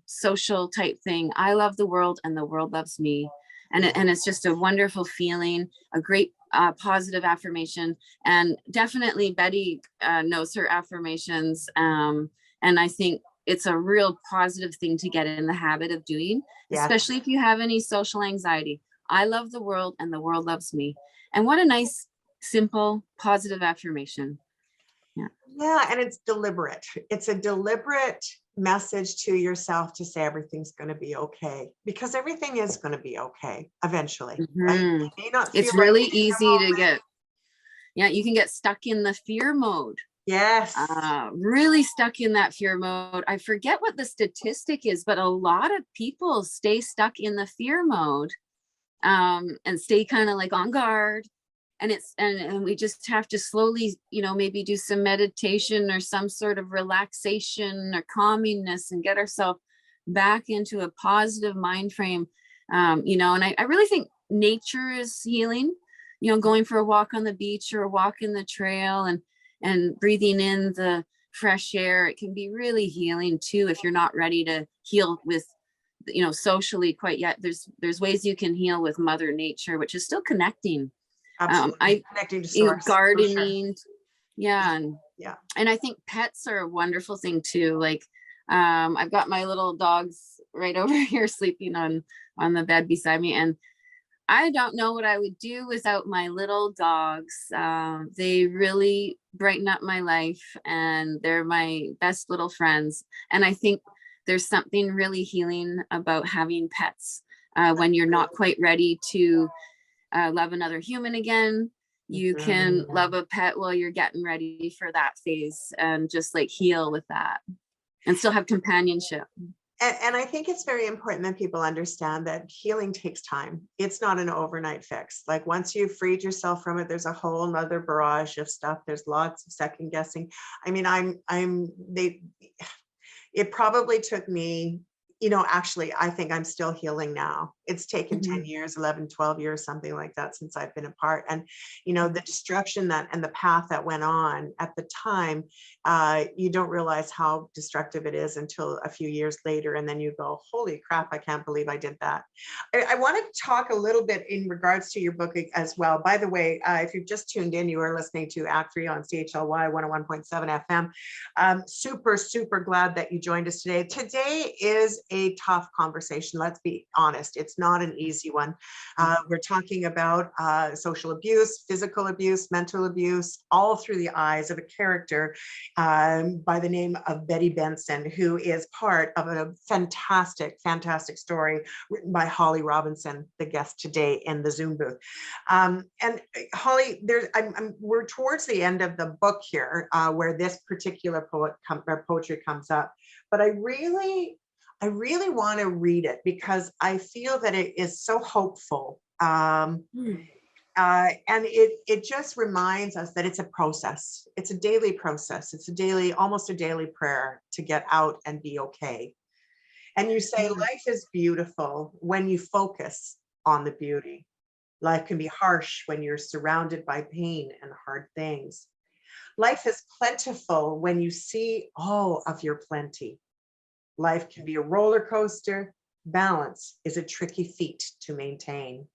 social type thing. I love the world and the world loves me. And it's just a wonderful feeling, a great positive affirmation. And definitely Betty knows her affirmations. And I think it's a real positive thing to get in the habit of doing, Yes. especially if you have any social anxiety. I love the world and the world loves me. And what a nice, simple, positive affirmation. Yeah. Yeah, and it's deliberate. It's a deliberate message to yourself to say everything's going to be okay, because everything is going to be okay eventually, right? Mhm. You may not feel It's like really it in the easy to moment. get, yeah, you can get stuck in the fear mode. Yes. Really stuck in that fear mode. I forget what the statistic is, but a lot of people stay stuck in the fear mode and stay kind of like on guard. And and we just have to slowly, maybe do some meditation or some sort of relaxation or calmingness and get ourselves back into a positive mind frame. And I really think nature is healing, going for a walk on the beach or a walk in the trail and breathing in the fresh air. It can be really healing too if you're not ready to heal with socially quite yet. There's ways you can heal with Mother Nature, which is still connecting. Absolutely. I Connecting to source, for sure. gardening, Yeah. yeah, Yeah. and I think pets are a wonderful thing too. Like I've got my little dogs right over here sleeping on the bed beside me, and I don't know what I would do without my little dogs. They really brighten up my life, and they're my best little friends. And I think there's something really healing about having pets when you're not quite ready to love another human again. You can Mhm. love a pet while you're getting ready for that phase and just like heal with that and still have companionship. And I think it's very important that people understand that healing takes time. It's not an overnight fix. Like once you've freed yourself from it, there's a whole nother barrage of stuff. There's lots of second guessing. I mean, it probably took me, actually, I think I'm still healing now. It's taken 10 Mhm. years, 11, 12 years, something like that since I've been apart. And, the destruction and the path that went on at the time, you don't realize how destructive it is until a few years later. And then you go, holy crap, I can't believe I did that. I want to talk a little bit in regards to your book as well. By the way, if you've just tuned in, you are listening to Act 3 on CHLY 101.7 FM. Super, super glad that you joined us today. Today is a tough conversation. Let's be honest. It's not an easy one. We're talking about social abuse, physical abuse, mental abuse, all through the eyes of a character by the name of Betty Benson, who is part of a fantastic, fantastic story written by Holly Robinson, the guest today in the Zoom booth. And Holly, we're towards the end of the book here, where this particular poetry comes up, but I really want to read it because I feel that it is so hopeful. And it just reminds us that it's a process. It's a daily process. It's almost a daily prayer to get out and be okay. And you say, life is beautiful when you focus on the beauty. Life can be harsh when you're surrounded by pain and hard things. Life is plentiful when you see all of your plenty. Life can be a roller coaster. Balance is a tricky feat to maintain.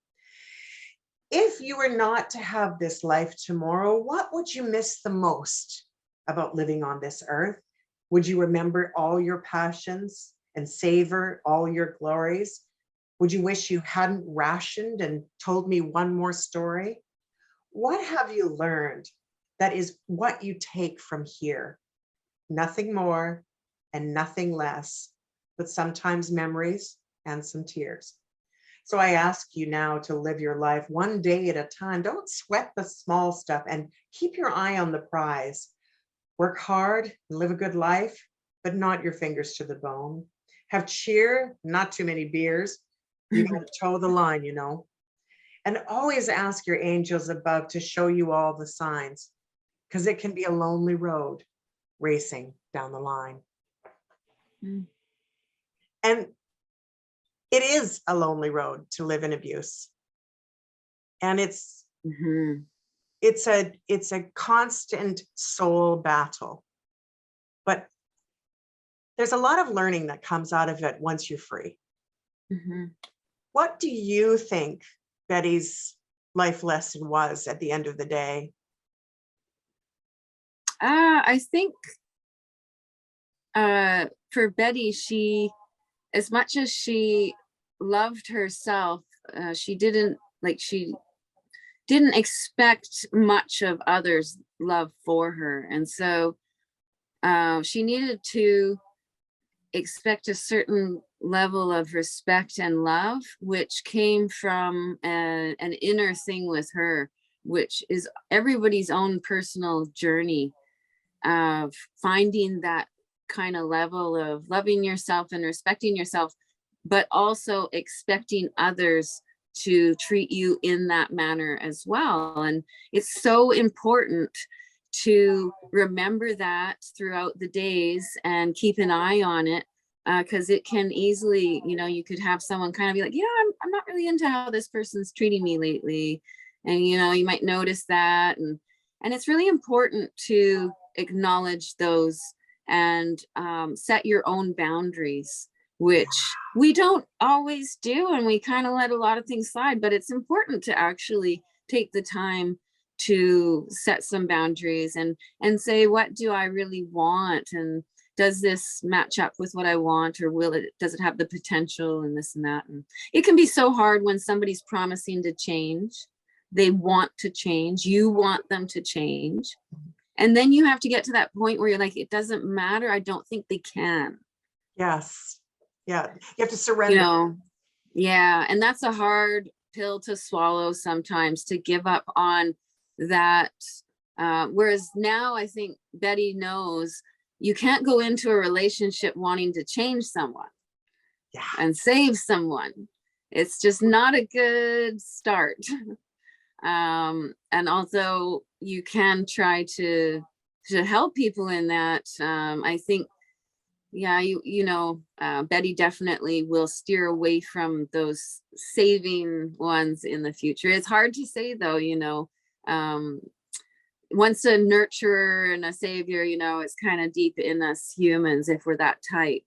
If you were not to have this life tomorrow, what would you miss the most about living on this earth? Would you remember all your passions and savor all your glories? Would you wish you hadn't rationed and told me one more story? What have you learned that is what you take from here? Nothing more, and nothing less, but sometimes memories and some tears. So I ask you now to live your life one day at a time. Don't sweat the small stuff and keep your eye on the prize. Work hard and live a good life, but not your fingers to the bone. Have cheer, not too many beers. You got to toe the line, you know. And always ask your angels above to show you all the signs, because it can be a lonely road racing down the line. Mm. And it is a lonely road to live in abuse. And it's a constant soul battle. But there's a lot of learning that comes out of it once you're free. What do you think Betty's life lesson was at the end of the day? I think for Betty, as much as she loved herself, she didn't expect much of others' love for her. And so she needed to expect a certain level of respect and love, which came from an inner thing with her, which is everybody's own personal journey of finding that kind of level of loving yourself and respecting yourself, but also expecting others to treat you in that manner as well. And it's so important to remember that throughout the days and keep an eye on it, because it can easily, you could have someone kind of be like, I'm not really into how this person's treating me lately. And, you might notice that. And it's really important to acknowledge those and set your own boundaries, which we don't always do. And we kind of let a lot of things slide, but it's important to actually take the time to set some boundaries and say, what do I really want? And does this match up with what I want, or does it have the potential and this and that? And it can be so hard when somebody's promising to change. They want to change. You want them to change. And then you have to get to that point where you're like, it doesn't matter. I don't think they can. Yes. Yeah. You have to surrender. Yeah. And that's a hard pill to swallow sometimes, to give up on that. Whereas now I think Betty knows you can't go into a relationship wanting to change someone and save someone. It's just not a good start. And although you can try to help people in that, I think, Betty definitely will steer away from those saving ones in the future. It's hard to say though, once a nurturer and a savior, it's kind of deep in us humans if we're that type.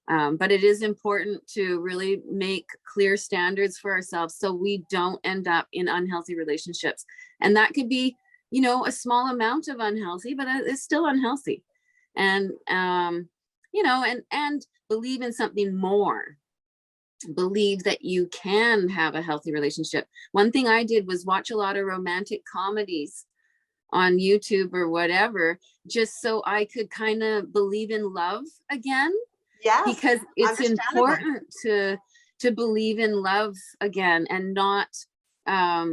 But it is important to really make clear standards for ourselves so we don't end up in unhealthy relationships. And that could be, a small amount of unhealthy, but it's still unhealthy. And, and believe in something more. Believe that you can have a healthy relationship. One thing I did was watch a lot of romantic comedies on YouTube or whatever, just so I could kind of believe in love again. Yes, because it's important to believe in love again and not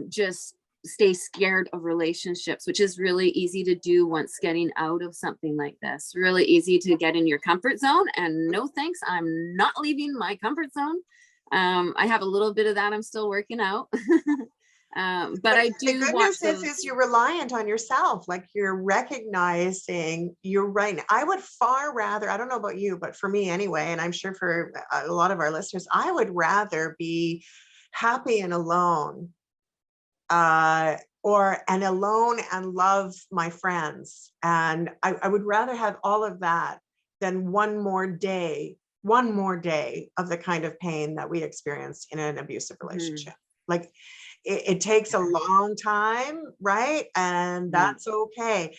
just stay scared of relationships, which is really easy to do once getting out of something like this. Really easy to get in your comfort zone, and no thanks, I'm not leaving my comfort zone. I have a little bit of that I'm still working out. But I do. The good news is you're reliant on yourself. Like, you're recognizing you're right. I would far rather, I don't know about you, but for me anyway, and I'm sure for a lot of our listeners, I would rather be happy and alone, alone and love my friends. And I would rather have all of that than one more day of the kind of pain that we experienced in an abusive relationship. Like, it takes a long time, right? And that's okay.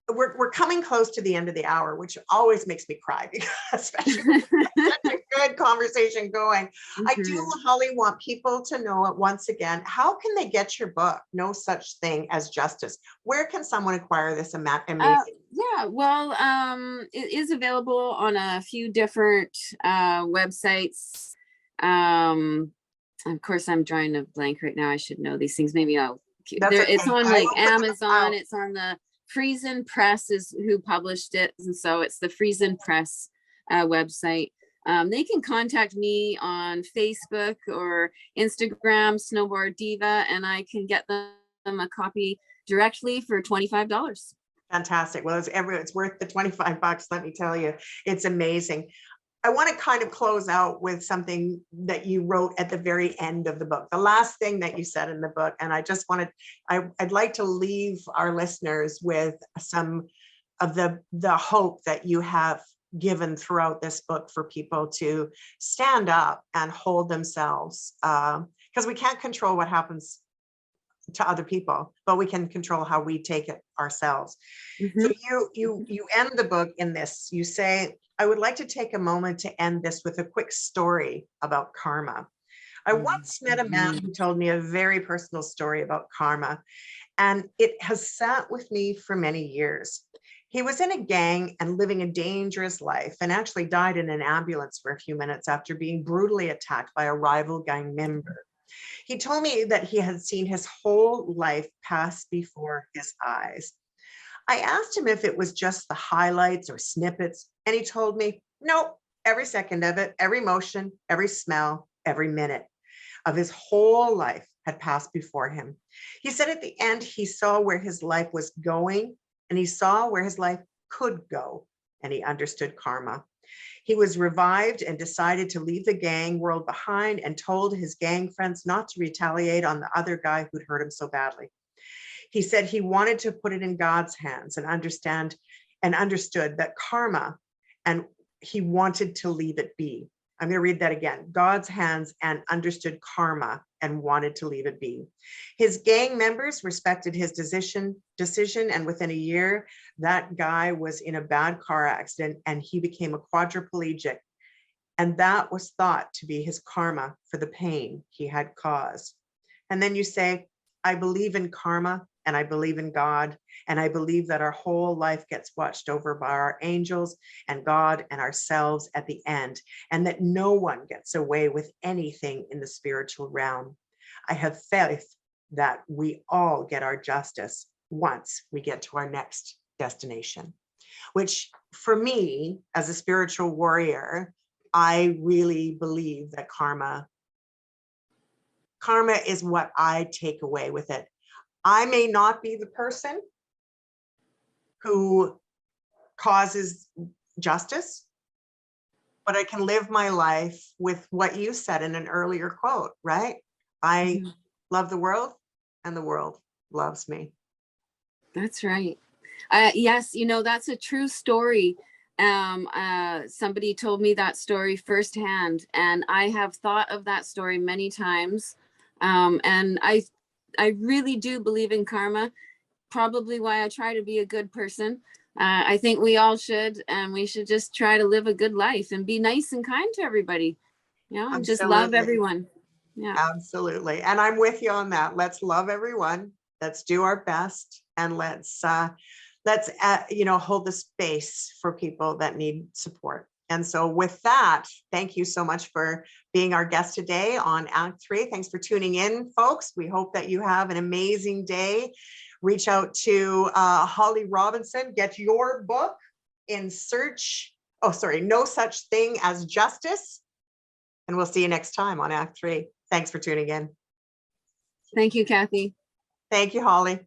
we're coming close to the end of the hour, which always makes me cry because especially with such a good conversation going. I do, Holly, want people to know it once again. How can they get your book, No Such Thing as Justice? Where can someone acquire this amazing? Yeah, well, it is available on a few different websites. Of course, I'm drawing a blank right now. I should know these things. Maybe it's on like Amazon. It's on the Friesen Press is who published it. And so it's the Friesen Press website. They can contact me on Facebook or Instagram, Snowboard Diva, and I can get them a copy directly for $25. Fantastic. Well, it's worth the $25. Let me tell you, it's amazing. I want to kind of close out with something that you wrote at the very end of the book, the last thing that you said in the book. And I just wanted, I'd like to leave our listeners with some of the hope that you have given throughout this book for people to stand up and hold themselves, because we can't control what happens to other people, but we can control how we take it ourselves. So you end the book in this. You say, I would like to take a moment to end this with a quick story about karma. I once met a man who told me a very personal story about karma, and it has sat with me for many years. He was in a gang and living a dangerous life, and actually died in an ambulance for a few minutes after being brutally attacked by a rival gang member. He told me that he had seen his whole life pass before his eyes. I asked him if it was just the highlights or snippets, and he told me, no, every second of it, every motion, every smell, every minute of his whole life had passed before him. He said at the end, he saw where his life was going, and he saw where his life could go, and he understood karma. He was revived and decided to leave the gang world behind, and told his gang friends not to retaliate on the other guy who'd hurt him so badly. He said he wanted to put it in God's hands and understood that karma, and he wanted to leave it be. I'm going to read that again. God's hands, and understood karma and wanted to leave it be. His gang members respected his decision, and within a year, that guy was in a bad car accident and he became a quadriplegic. And that was thought to be his karma for the pain he had caused. And then you say, I believe in karma, and I believe in God, and I believe that our whole life gets watched over by our angels and God and ourselves at the end, and that no one gets away with anything in the spiritual realm. I have faith that we all get our justice once we get to our next destination, which for me, as a spiritual warrior, I really believe that karma is what I take away with it. I may not be the person who causes justice, but I can live my life with what you said in an earlier quote, right? I love the world, and the world loves me. That's right. Yes, you know, that's a true story. Somebody told me that story firsthand, and I have thought of that story many times. And I really do believe in karma, probably why I try to be a good person. I think we all should, and we should just try to live a good life and be nice and kind to everybody. You know, and just love everyone. Yeah, absolutely. And I'm with you on that. Let's love everyone. Let's do our best, and let's hold the space for people that need support. And so with that, thank you so much for being our guest today on Act 3. Thanks for tuning in, folks. We hope that you have an amazing day. Reach out to Holly Robinson. Get your book No Such Thing as Justice. And we'll see you next time on Act 3. Thanks for tuning in. Thank you, Kathy. Thank you, Holly.